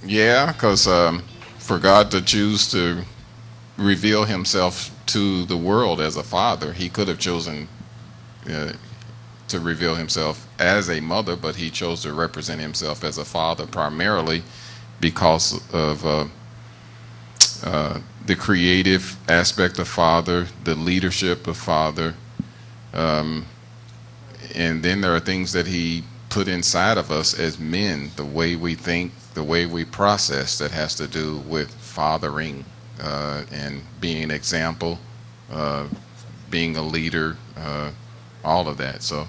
Yeah, because for God to choose to reveal himself to the world as a father, he could have chosen uh, to reveal himself as a mother, but he chose to represent himself as a father primarily because of the creative aspect of father, the leadership of father, um, and then there are things that he put inside of us as men, the way we think, the way we process, that has to do with fathering and being an example, uh, being a leader, all of that. So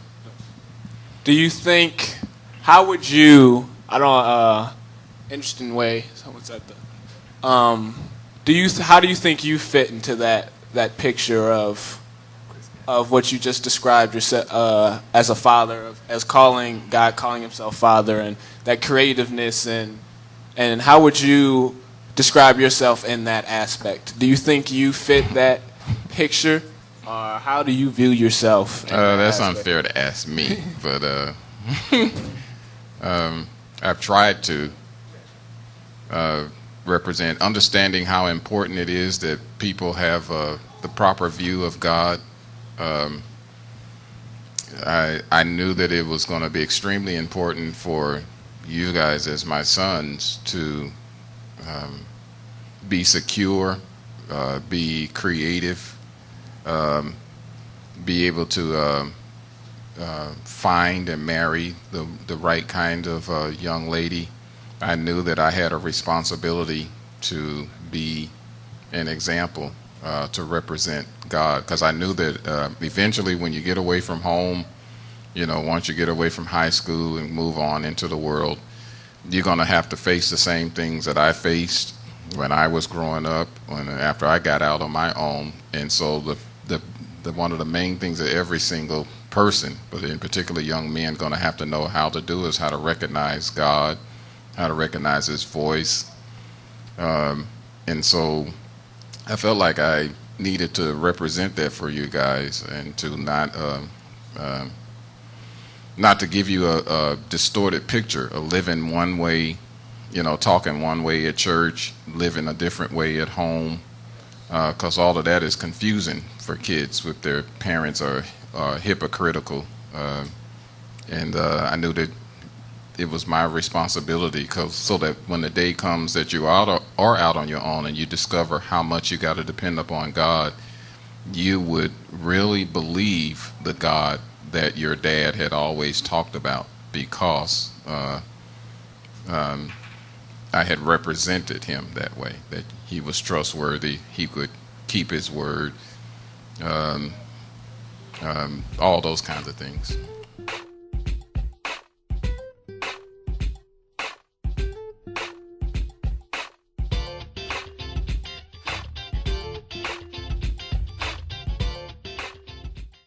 Do you think? How would you? I don't. Interesting way. Someone said that. Do you? How do you think you fit into that picture of what you just described yourself as a father, as calling God calling himself father, and that creativeness, and how would you describe yourself in that aspect? Do you think you fit that picture, or how do you view yourself in that that's aspect? unfair to ask me, but I've tried to represent understanding how important it is that people have the proper view of God. Um, I knew that it was going to be extremely important for you guys as my sons to um, be secure, be creative, um, be able to find and marry the right kind of young lady. I knew that I had a responsibility to be an example, to represent God, because I knew that eventually when you get away from home, once you get away from high school and move on into the world, you're going to have to face the same things that I faced when I was growing up, after I got out on my own. And so the one of the main things that every single person, but in particular young men, going to have to know how to do is how to recognize God, how to recognize his voice. And so I felt like I needed to represent that for you guys, and to not to give you a distorted picture of living one way, talking one way at church, living a different way at home, because all of that is confusing for kids with their parents are hypocritical. And I knew that it was my responsibility, so that when the day comes that you are out on your own and you discover how much you got to depend upon God, you would really believe the God that your dad had always talked about, because I had represented him that way, that he was trustworthy, he could keep his word, all those kinds of things.